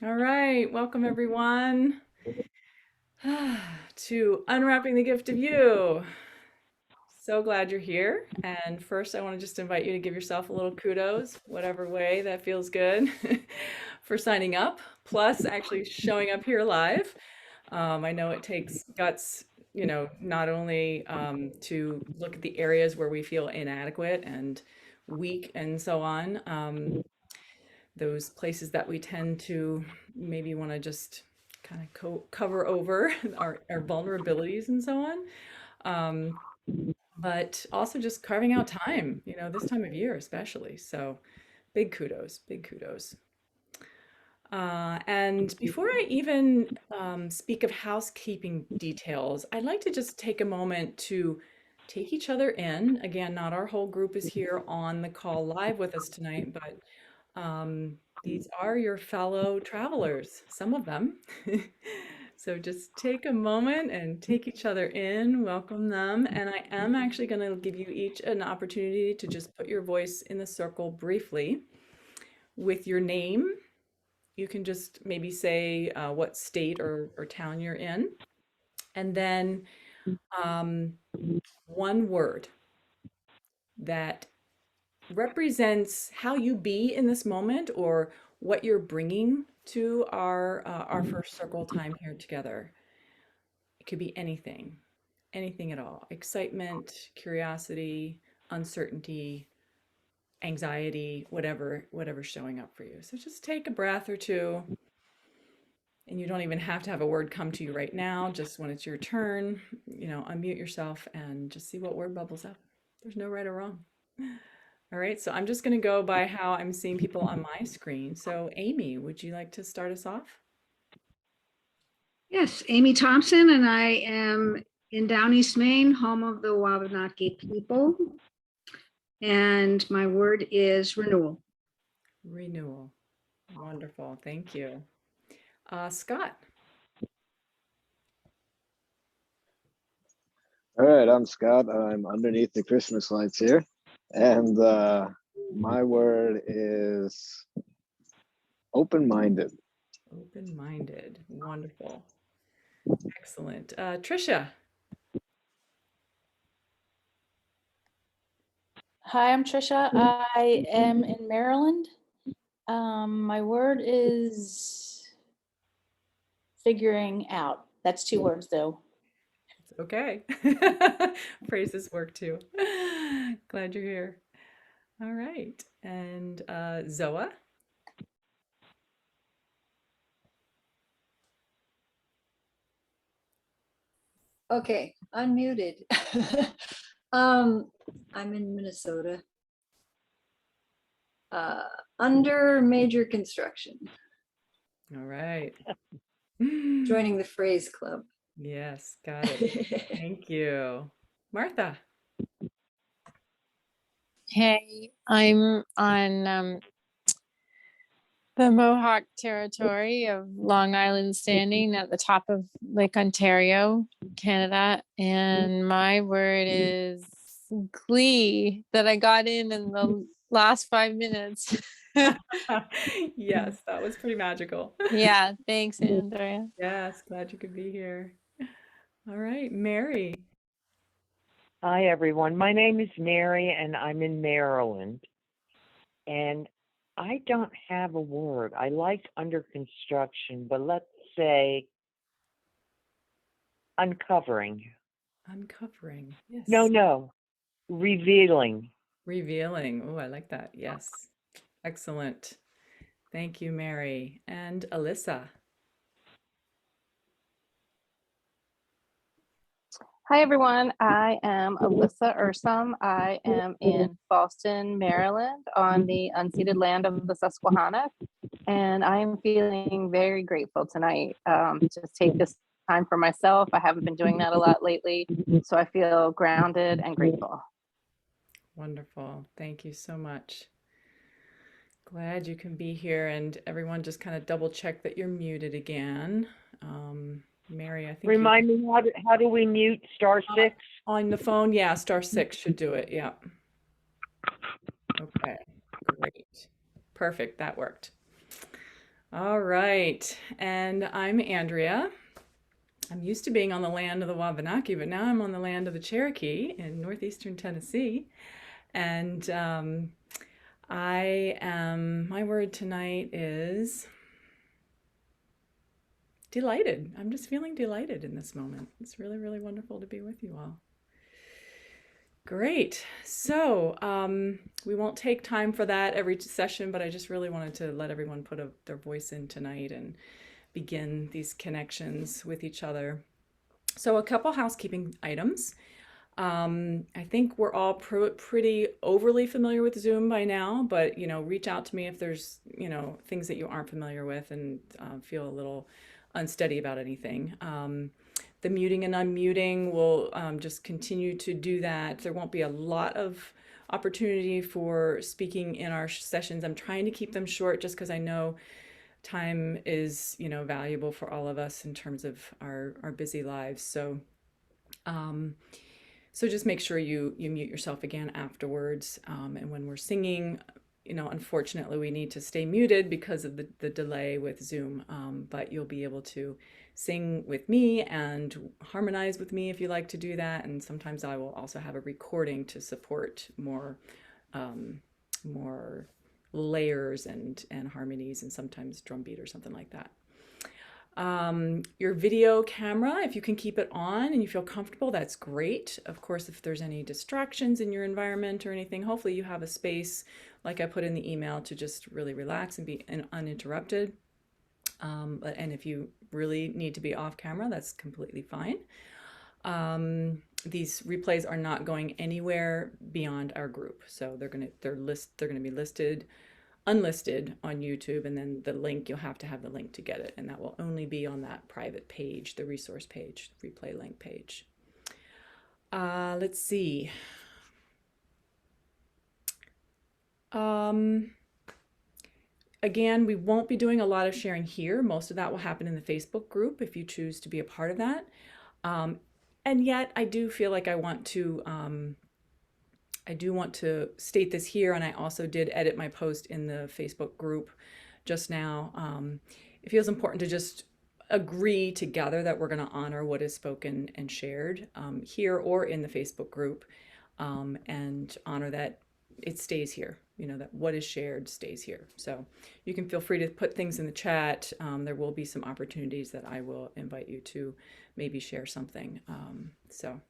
All right, welcome everyone to Unwrapping the Gift of You. So glad you're here. And first, I want to just invite you to give yourself a little kudos, whatever way that feels good, for signing up, plus actually showing up here live. I know it takes guts, not only to look at the areas where we feel inadequate and weak and so on, those places that we tend to maybe want to just kind of cover over our vulnerabilities and so on. Um, but also just carving out time, this time of year especially. So big kudos, big kudos. And before I even speak of housekeeping details, I'd like to just take a moment to take each other in. Again, not our whole group is here on the call live with us tonight, but these are your fellow travelers, some of them. So just take a moment and take each other in, welcome them. And I am actually going to give you each an opportunity to just put your voice in the circle briefly with your name. You can just maybe say what state or town you're in. And then um, one word that represents how you be in this moment or what you're bringing to our first circle time here together. It could be anything, anything at all. Excitement, curiosity, uncertainty, anxiety, whatever's showing up for you. So just take a breath or two, and you don't even have to have a word come to you right now. Just when it's your turn, unmute yourself and just see what word bubbles up. There's no right or wrong. All right, so I'm just going to go by how I'm seeing people on my screen. So, Amy, would you like to start us off? Yes, Amy Thompson, and I am in Down East Maine, home of the Wabanaki people. And my word is renewal. Renewal. Wonderful. Thank you. Scott. All right, I'm Scott. I'm underneath the Christmas lights here. And my word is open-minded. Open-minded. Wonderful. Excellent. Trisha. Hi, I'm Trisha. I am in Maryland. My word is figuring out. That's 2 words though. It's okay. Phrases work too. Glad you're here. All right. And Zoa. Okay, unmuted. I'm in Minnesota. Under major construction. All right. Joining the phrase club. Yes, got it. Thank you. Martha. Hey, I'm on the Mohawk territory of Long Island Standing at the top of Lake Ontario, Canada. And my word is glee that I got in the last 5 minutes. Yes, that was pretty magical. Yeah, thanks, Andrea. Yes, glad you could be here. All right, Mary. Hi, everyone. My name is Mary, and I'm in Maryland. And I don't have a word. I liked under construction, but let's say uncovering. Uncovering. Yes. No, revealing. Revealing. Oh, I like that. Yes. Excellent. Thank you, Mary. And Alyssa. Hi, everyone. I am Alyssa Ursum. I am in Boston, Maryland, on the unceded land of the Susquehanna. And I am feeling very grateful tonight. Just take this time for myself. I haven't been doing that a lot lately. So I feel grounded and grateful. Wonderful. Thank you so much. Glad you can be here, and everyone just kind of double check that you're muted again. Mary, I think Remind me, how do we mute *6? On the phone, yeah, *6 should do it. Yeah. Okay, great. Perfect, that worked. All right. And I'm Andrea. I'm used to being on the land of the Wabanaki, but now I'm on the land of the Cherokee in northeastern Tennessee. And my word tonight is delighted. I'm just feeling delighted in this moment. It's really, really wonderful to be with you all. Great. So we won't take time for that every session, but I just really wanted to let everyone put their voice in tonight and begin these connections with each other. So a couple housekeeping items. I think we're all pretty overly familiar with Zoom by now, but reach out to me if there's things that you aren't familiar with and feel a little unsteady about anything. The muting and unmuting will just continue to do that. There won't be a lot of opportunity for speaking in our sessions. I'm trying to keep them short just because I know time is valuable for all of us in terms of our busy lives. So so just make sure you mute yourself again afterwards. And when we're singing, unfortunately we need to stay muted because of the delay with Zoom, but you'll be able to sing with me and harmonize with me if you like to do that. And sometimes I will also have a recording to support more layers and harmonies, and sometimes drum beat or something like that. Your video camera, if you can keep it on and you feel comfortable, that's great. Of course, if there's any distractions in your environment or anything, hopefully you have a space, like I put in the email, to just really relax and be uninterrupted. And if you really need to be off camera, that's completely fine. These replays are not going anywhere beyond our group, so they're gonna be listed unlisted on YouTube, and then the link, you'll have to have the link to get it, and that will only be on that private page, the resource page, replay link page. Let's see. Again, we won't be doing a lot of sharing here. Most of that will happen in the Facebook group if you choose to be a part of that. And yet I do feel like I do want to state this here, and I also did edit my post in the Facebook group just now. It feels important to just agree together that we're going to honor what is spoken and shared here or in the Facebook group, and honor that it stays here, that what is shared stays here. So you can feel free to put things in the chat. There will be some opportunities that I will invite you to maybe share something. So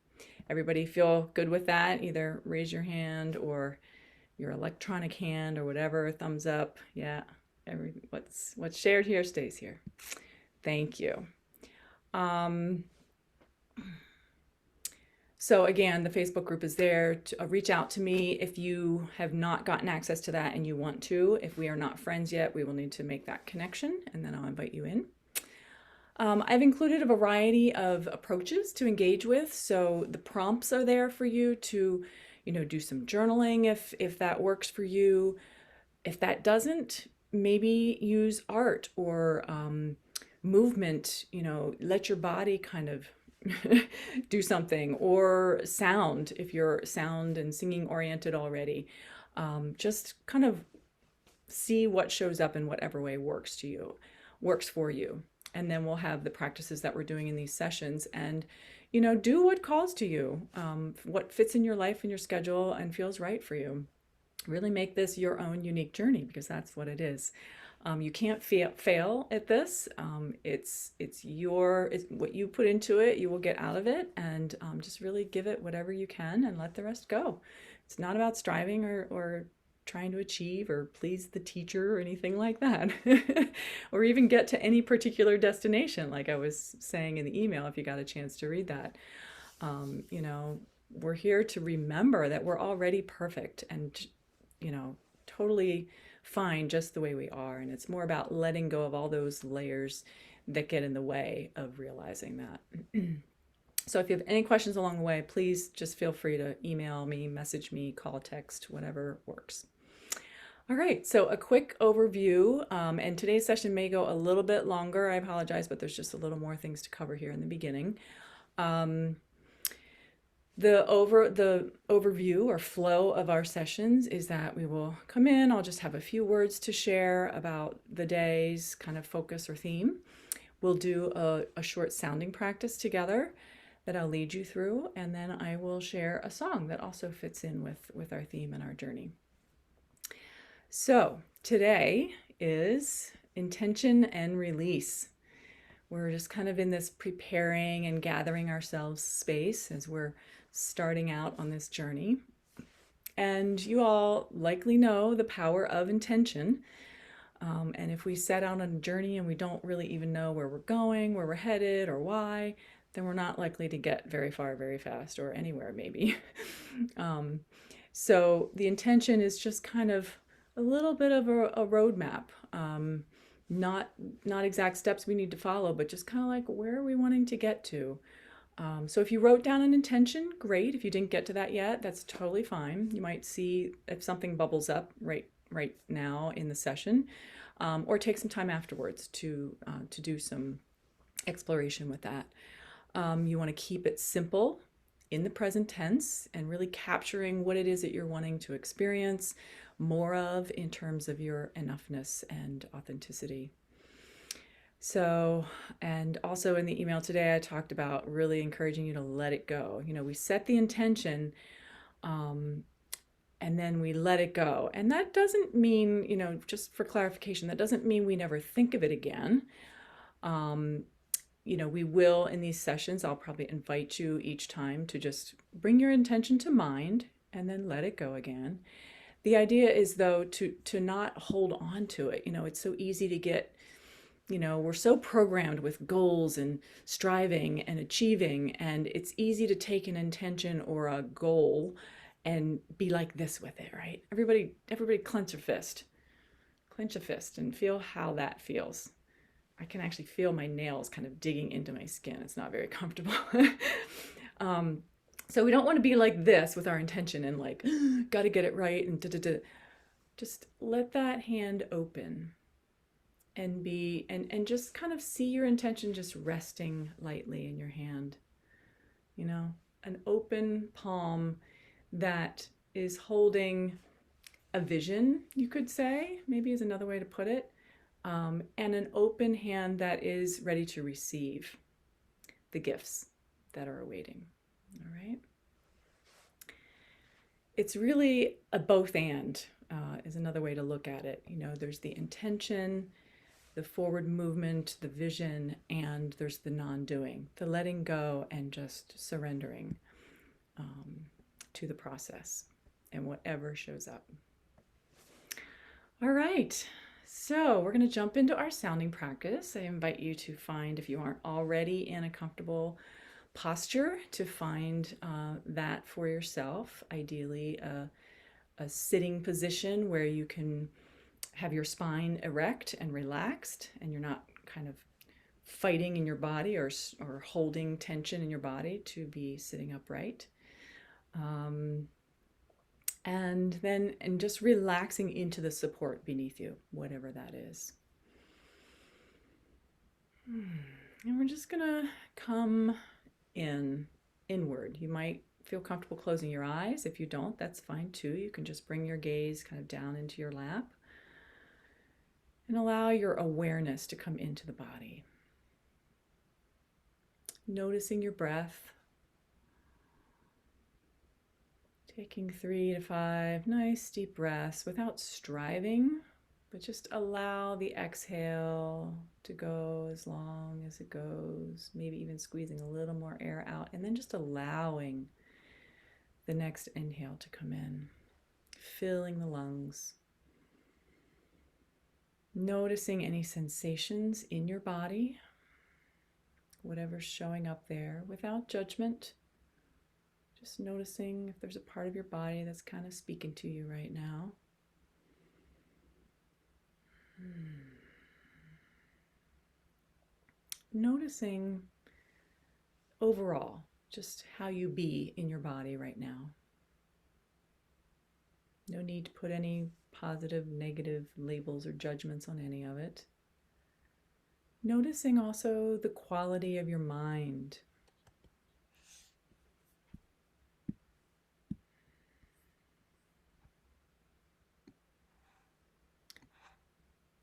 everybody feel good with that? Either raise your hand or your electronic hand or whatever, thumbs up. Yeah, what's shared here stays here. Thank you. So again, the Facebook group is there. To reach out to me if you have not gotten access to that and you want to. If we are not friends yet, we will need to make that connection, and then I'll invite you in. I've included a variety of approaches to engage with. So the prompts are there for you to, do some journaling if that works for you. If that doesn't, maybe use art or movement, let your body kind of do something, or sound if you're sound and singing oriented already. Just kind of see what shows up in whatever way works for you. And then we'll have the practices that we're doing in these sessions, and do what calls to you, what fits in your life and your schedule and feels right for you. Really make this your own unique journey, because that's what it is. You can't fail at this. It's what you put into it, you will get out of it, and just really give it whatever you can and let the rest go. It's not about striving or trying to achieve or please the teacher or anything like that, or even get to any particular destination, like I was saying in the email, if you got a chance to read that. We're here to remember that we're already perfect and, totally fine just the way we are. And it's more about letting go of all those layers that get in the way of realizing that. So if you have any questions along the way, please just feel free to email me, message me, call, text, whatever works. All right, so a quick overview, and today's session may go a little bit longer. I apologize, but there's just a little more things to cover here in the beginning. The overview or flow of our sessions is that we will come in, I'll just have a few words to share about the day's kind of focus or theme. We'll do a short sounding practice together that I'll lead you through, and then I will share a song that also fits in with our theme and our journey. So today is intention and release. We're just kind of in this preparing and gathering ourselves space as we're starting out on this journey. And you all likely know the power of intention. And if we set out on a journey and we don't really even know where we're going, where we're headed, or why, then we're not likely to get very far very fast, or anywhere maybe. So the intention is just kind of a little bit of a roadmap. Not exact steps we need to follow, but just kind of like, where are we wanting to get to? So if you wrote down an intention, great. If you didn't get to that yet, that's totally fine. You might see if something bubbles up right now in the session, or take some time afterwards to do some exploration with that. You want to keep it simple in the present tense and really capturing what it is that you're wanting to experience more of in terms of your enoughness and authenticity. So, and also in the email today, I talked about really encouraging you to let it go. You know, we set the intention, and then we let it go. And that doesn't mean, you know, just for clarification, that doesn't mean we never think of it again. You know, we will in these sessions, I'll probably invite you each time to just bring your intention to mind and then let it go again. The idea is, though, to not hold on to it. You know, it's so easy to get, you know, we're so programmed with goals and striving and achieving, and it's easy to take an intention or a goal and be like this with it, right? Everybody clench a fist and feel how that feels. I can actually feel my nails kind of digging into my skin. It's not very comfortable. So we don't want to be like this with our intention and like, got to get it right and da-da-da. Just let that hand open and be, and just kind of see your intention just resting lightly in your hand. You know, an open palm that is holding a vision, you could say, maybe is another way to put it. And an open hand that is ready to receive the gifts that are awaiting. All right. It's really a both and is another way to look at it. You know, there's the intention, the forward movement, the vision, and there's the non-doing, the letting go and just surrendering to the process and whatever shows up. All right. So we're going to jump into our sounding practice. I invite you to find, if you aren't already in a comfortable posture, to find that for yourself. Ideally, a sitting position where you can have your spine erect and relaxed, and you're not kind of fighting in your body or holding tension in your body to be sitting upright. And just relaxing into the support beneath you, whatever that is. And we're just gonna come inward. You might feel comfortable closing your eyes. If you don't, that's fine too. You can just bring your gaze kind of down into your lap and allow your awareness to come into the body. Noticing your breath. Taking 3 to 5 nice deep breaths without striving, but just allow the exhale to go as long as it goes, maybe even squeezing a little more air out, and then just allowing the next inhale to come in, filling the lungs. Noticing any sensations in your body, whatever's showing up there, without judgment. Just noticing if there's a part of your body that's kind of speaking to you right now. Noticing overall just how you be in your body right now. No need to put any positive, negative labels or judgments on any of it. Noticing also the quality of your mind.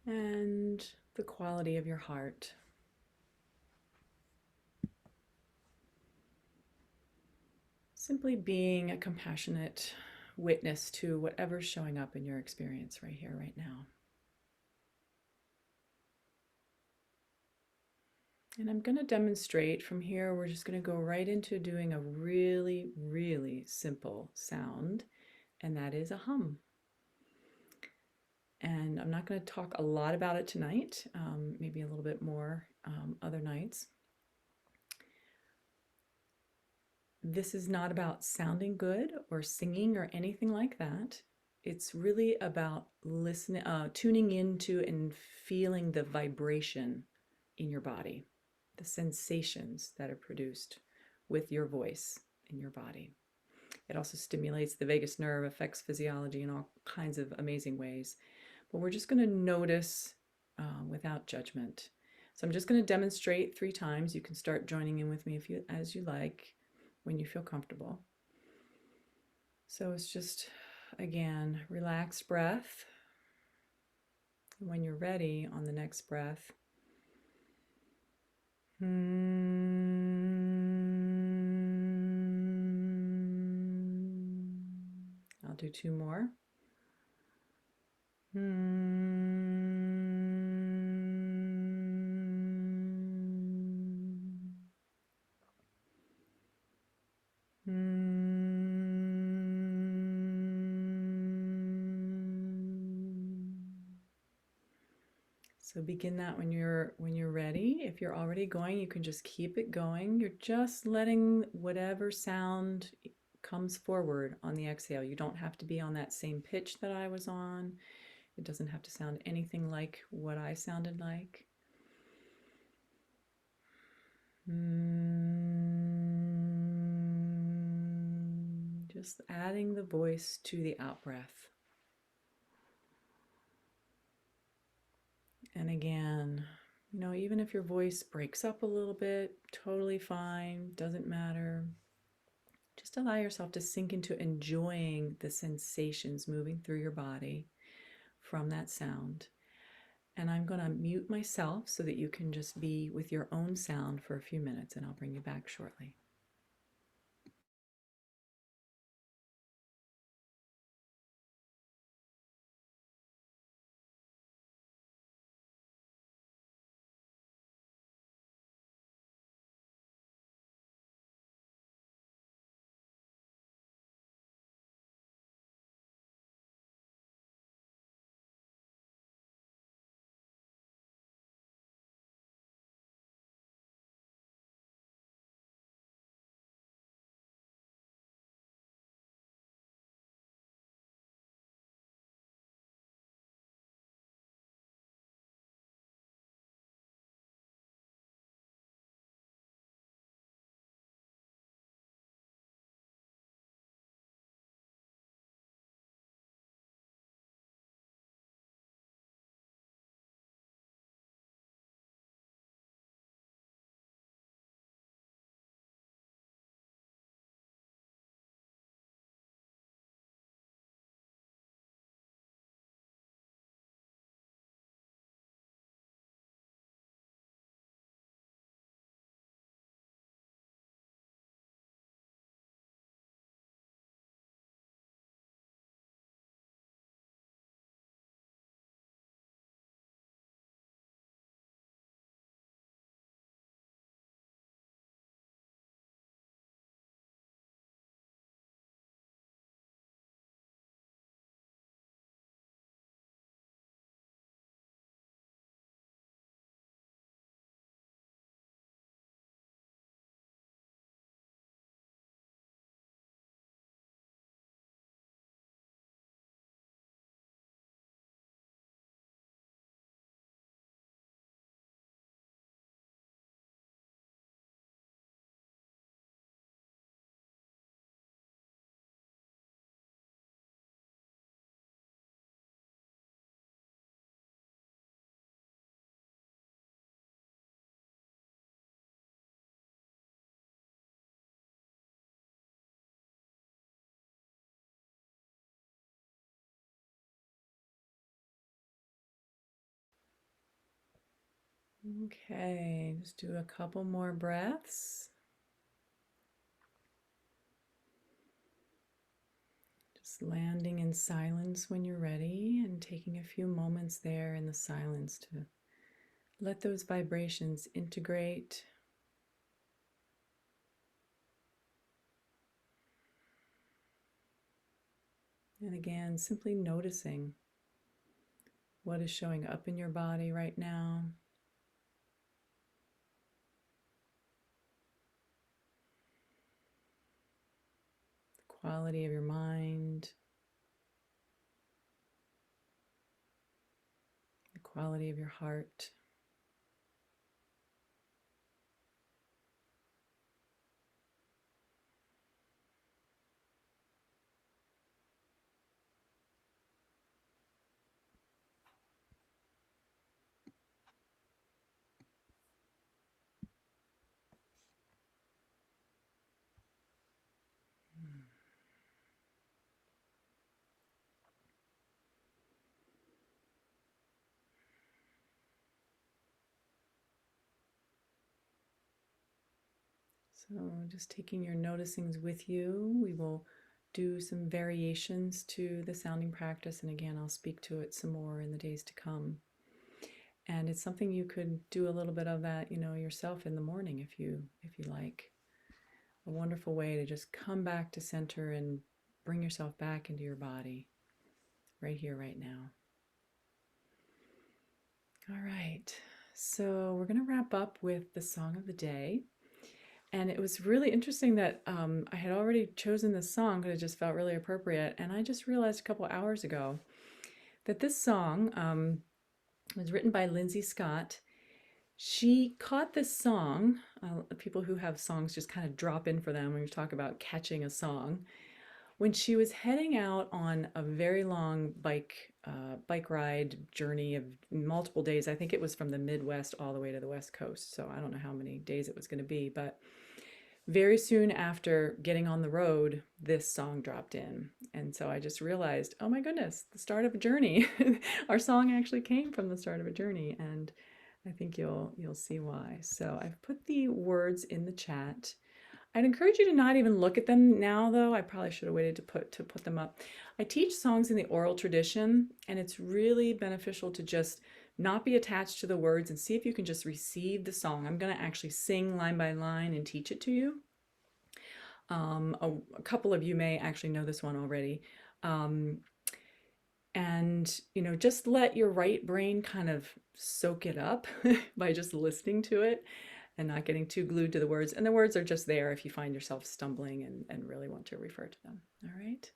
and the quality of your heart. Simply being a compassionate witness to whatever's showing up in your experience right here, right now. And I'm going to demonstrate from here. We're just going to go right into doing a really, really simple sound, and that is a hum. And I'm not going to talk a lot about it tonight, maybe a little bit more other nights. This is not about sounding good or singing or anything like that. It's really about listening, tuning into and feeling the vibration in your body, the sensations that are produced with your voice in your body. It also stimulates the vagus nerve, affects physiology in all kinds of amazing ways. But we're just going to notice without judgment. So I'm just going to demonstrate 3 times. You can start joining in with me as you like, when you feel comfortable. So it's just, again, relaxed breath. When you're ready on the next breath, I'll do 2 more. So begin that when you're ready. If you're already going, you can just keep it going. You're just letting whatever sound comes forward on the exhale. You don't have to be on that same pitch that I was on. It doesn't have to sound anything like what I sounded like. Just adding the voice to the out breath. And again, even if your voice breaks up a little bit, totally fine, doesn't matter. Just allow yourself to sink into enjoying the sensations moving through your body from that sound. And I'm going to mute myself so that you can just be with your own sound for a few minutes, and I'll bring you back shortly. Okay, just do a couple more breaths. Just landing in silence when you're ready and taking a few moments there in the silence to let those vibrations integrate. And again, simply noticing what is showing up in your body right now. The quality of your mind, the quality of your heart. So just taking your noticings with you, we will do some variations to the sounding practice. And again, I'll speak to it some more in the days to come. And it's something you could do a little bit of that, yourself in the morning if you like. A wonderful way to just come back to center and bring yourself back into your body right here, right now. All right. So we're going to wrap up with the song of the day. And it was really interesting that I had already chosen this song because it just felt really appropriate. And I just realized a couple hours ago that this song was written by Lyndsey Scott. She caught this song. People who have songs just kind of drop in for them when you talk about catching a song. When she was heading out on a very long bike ride journey of multiple days. I think it was from the Midwest all the way to the West Coast. So I don't know how many days it was going to be, but very soon after getting on the road, this song dropped in. And so I just realized, oh my goodness, the start of a journey. Our song actually came from the start of a journey, and I think you'll see why. So I've put the words in the chat. I'd encourage you to not even look at them now, though. I probably should have waited to put them up. I teach songs in the oral tradition, and it's really beneficial to just not be attached to the words and see if you can just receive the song. I'm going to actually sing line by line and teach it to you. A couple of you may actually know this one already. And, just let your right brain kind of soak it up by just listening to it and not getting too glued to the words. And the words are just there if you find yourself stumbling and really want to refer to them. All right.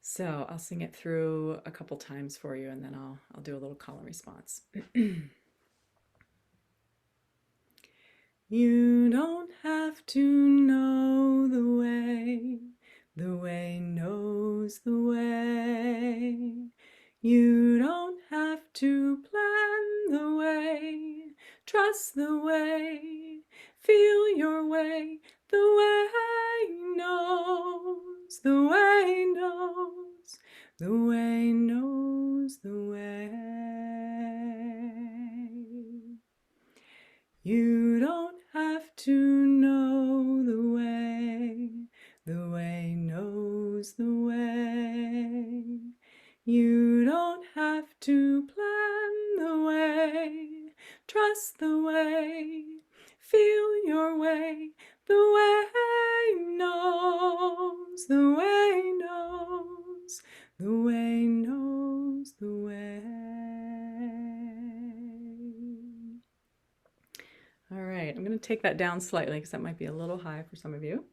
So I'll sing it through a couple times for you, and then I'll do a little call and response. You don't have to know the way knows the way. You don't have to plan the way, trust the way, feel your way, the way knows, the way knows, the way knows the way. You don't have to know the way knows the way. You don't have to plan the way, trust the way, feel your way, the way knows, the way knows, the way knows the way. All right, I'm going to take that down slightly because that might be a little high for some of you.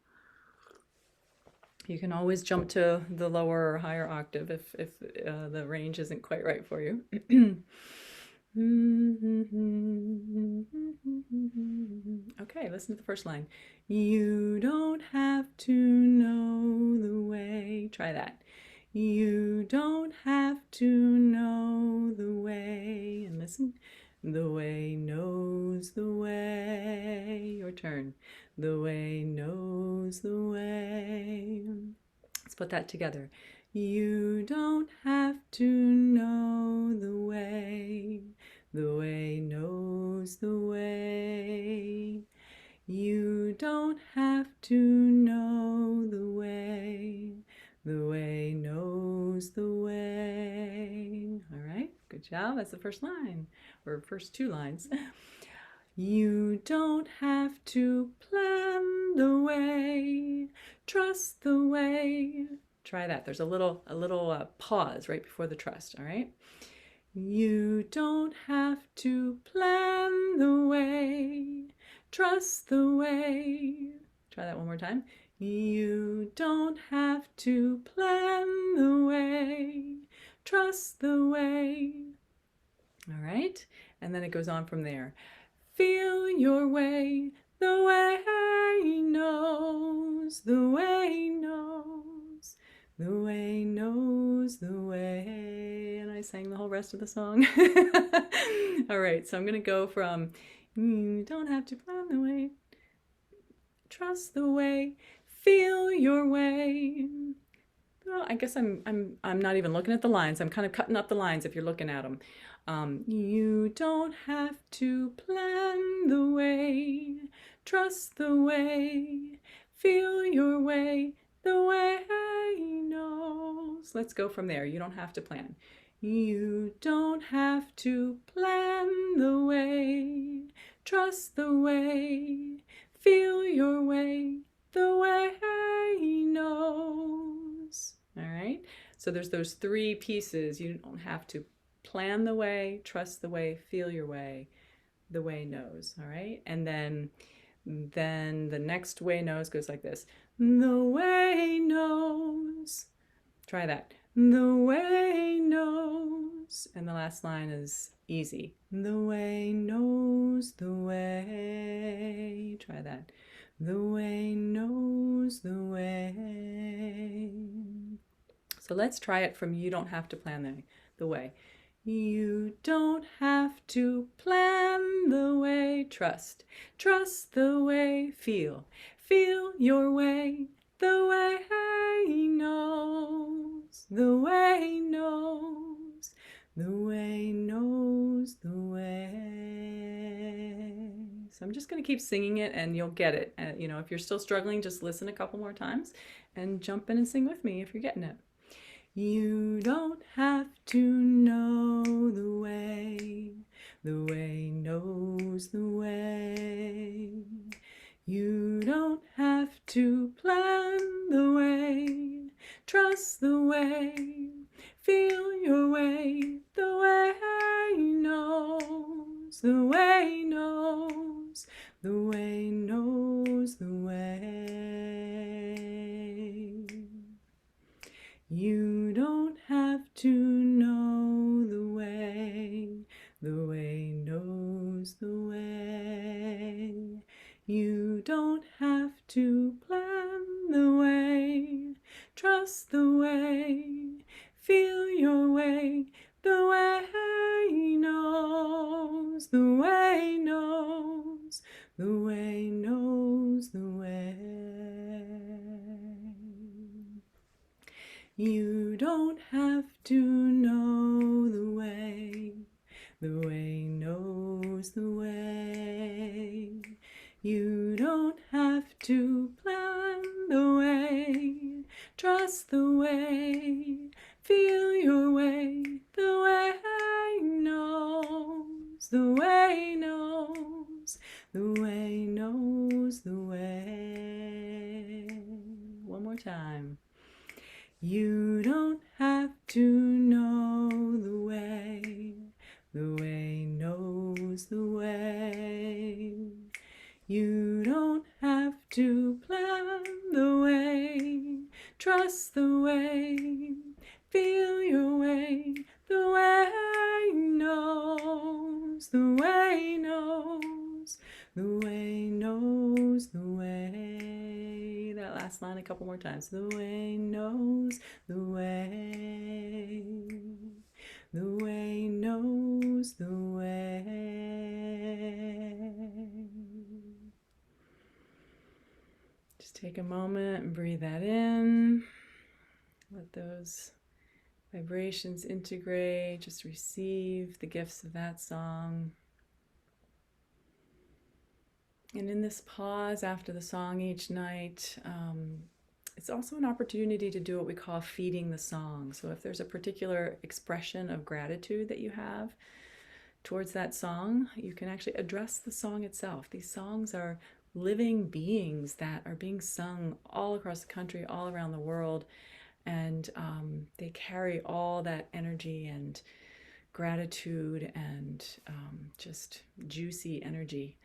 You can always jump to the lower or higher octave if the range isn't quite right for you. Okay, listen to the first line. You don't have to know the way. Try that. You don't have to know the way. And listen. The way knows the way. Your turn. The way knows the way. Let's put that together. You don't have to know the way. The way knows to know the way knows the way. All right, good job. That's the first line, or first two lines. You don't have to plan the way, trust the way. Try that. There's a little pause right before the trust, all right? You don't have to plan the way, trust the way. Try that one more time. You don't have to plan the way, trust the way. All right, and then it goes on from there. Feel your way, the way knows, the way knows, the way knows the way. And I sang the whole rest of the song. All right, so I'm gonna go from you don't have to plan the way, trust the way, feel your way. Well, I guess I'm not even looking at the lines. I'm kind of cutting up the lines if you're looking at them. You don't have to plan the way, trust the way, feel your way, the way knows. Let's go from there. You don't have to plan. You don't have to plan the way, trust the way, feel your way, the way knows. All right, so there's those three pieces. You don't have to plan the way, trust the way, feel your way, the way knows. All right, and then the next way knows goes like this. The way knows. Try that. The way knows. And the last line is easy. The way knows the way. Try that. The way knows the way. So let's try it from you don't have to plan the way. You don't have to plan the way, trust the way, feel your way, the way knows, the way knows, the way knows the way. So I'm just going to keep singing it and you'll get it. You know, if you're still struggling, just listen a couple more times and jump in and sing with me if you're getting it. You don't have to know the way knows the way. You don't have to plan the way, trust the way, feel your way, the way knows, the way knows, the way knows the way. You don't have to know the way knows the way. You don't have to plan the way, trust the way, feel your way, the way knows, the way knows, the way knows the way. You don't have to know the way knows the way. You don't have to plan the way, trust the way, feel your way, the way knows, the way knows, the way knows the way. One more time. You don't have to know the way knows the way. You don't have to plan the way, trust the way, feel your way, the way knows, the way knows, the way knows the way. That last line a couple more times. The way knows the way. The way knows the way. Just take a moment and breathe that in. Let those vibrations integrate. Just receive the gifts of that song. And in this pause after the song each night, it's also an opportunity to do what we call feeding the song. So if there's a particular expression of gratitude that you have towards that song, you can actually address the song itself. These songs are living beings that are being sung all across the country, all around the world, and they carry all that energy and gratitude and just juicy energy.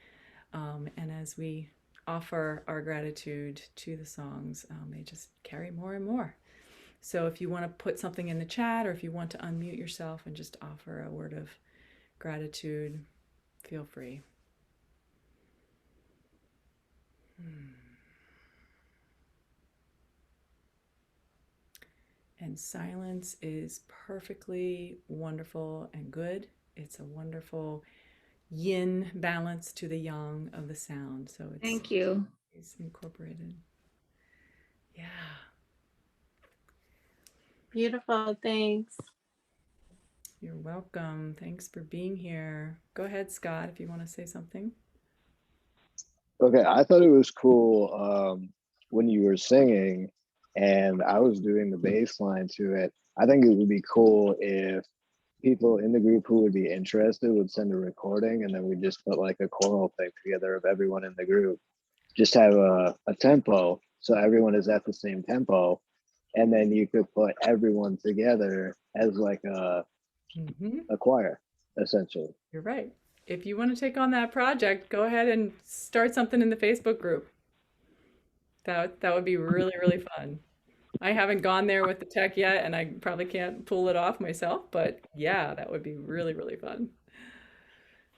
And as we offer our gratitude to the songs, they just carry more and more. So if you want to put something in the chat, or if you want to unmute yourself and just offer a word of gratitude, feel free. And silence is perfectly wonderful and good. It's a wonderful yin balance to the yang of the sound. So Thank you. it's incorporated. Yeah. Beautiful. Thanks. You're welcome. Thanks for being here. Go ahead, Scott, if you want to say something. Okay, I thought it was cool when you were singing and I was doing the bass line to it. I think it would be cool if people in the group who would be interested would send a recording, and then we just put like a choral thing together of everyone in the group. Just have a tempo so everyone is at the same tempo, and then you could put everyone together as like a choir, essentially. You're right. If you want to take on that project, go ahead and start something in the Facebook group. That would be really, really fun. I haven't gone there with the tech yet, and I probably can't pull it off myself, but yeah, that would be really, really fun.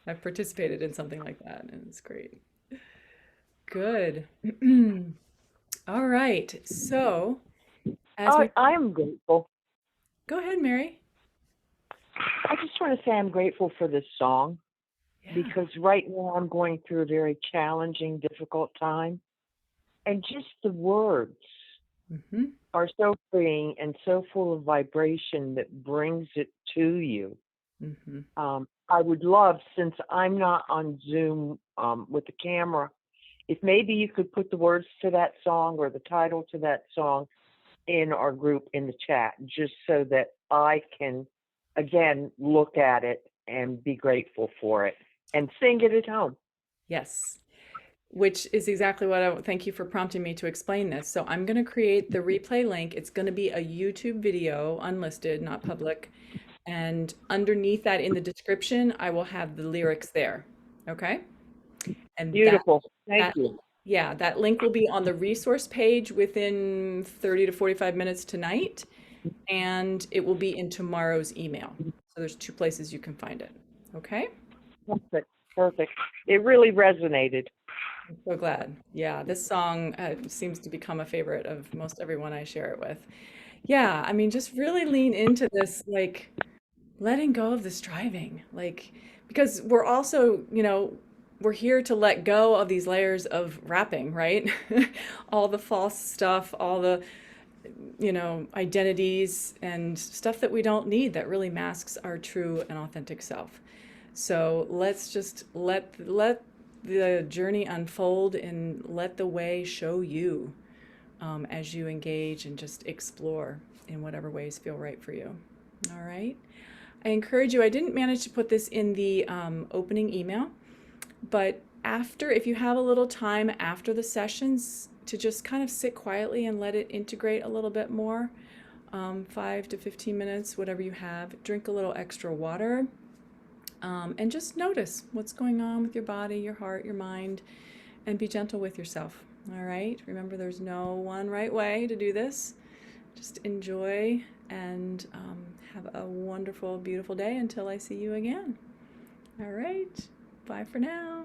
I've participated in something like that, and it's great. Good. All right. So, as we I am grateful. go ahead, Mary. I just want to say I'm grateful for this song Yeah. because right now I'm going through a very challenging, difficult time. And just the words are so freeing and so full of vibration that brings it to you. I would love, since I'm not on Zoom with the camera, if maybe you could put the words to that song or the title to that song in our group in the chat, just so that I can, again, look at it and be grateful for it and sing it at home. Yes. Which is exactly what thank you for prompting me to explain this. So I'm going to create the replay link. It's going to be a YouTube video, unlisted, not public. And underneath that in the description, I will have the lyrics there. Okay? And Beautiful. Thank you. Yeah, that link will be on the resource page within 30 to 45 minutes tonight. And it will be in tomorrow's email. So there's two places you can find it. Okay? Perfect. Perfect. It really resonated. I'm so glad. Yeah, this song seems to become a favorite of most everyone I share it with. Yeah, I mean, just really lean into this, like letting go of the striving, like, because we're also, we're here to let go of these layers of wrapping, right? All the false stuff, all the, identities and stuff that we don't need that really masks our true and authentic self. So let's just let the journey unfold and let the way show you as you engage and just explore in whatever ways feel right for you. All right. I encourage you, I didn't manage to put this in the opening email, but if you have a little time after the sessions to just kind of sit quietly and let it integrate a little bit more, 5 to 15 minutes, whatever you have, drink a little extra water. And just notice what's going on with your body, your heart, your mind, and be gentle with yourself. All right? Remember, there's no one right way to do this. Just enjoy and have a wonderful, beautiful day until I see you again. All right. Bye for now.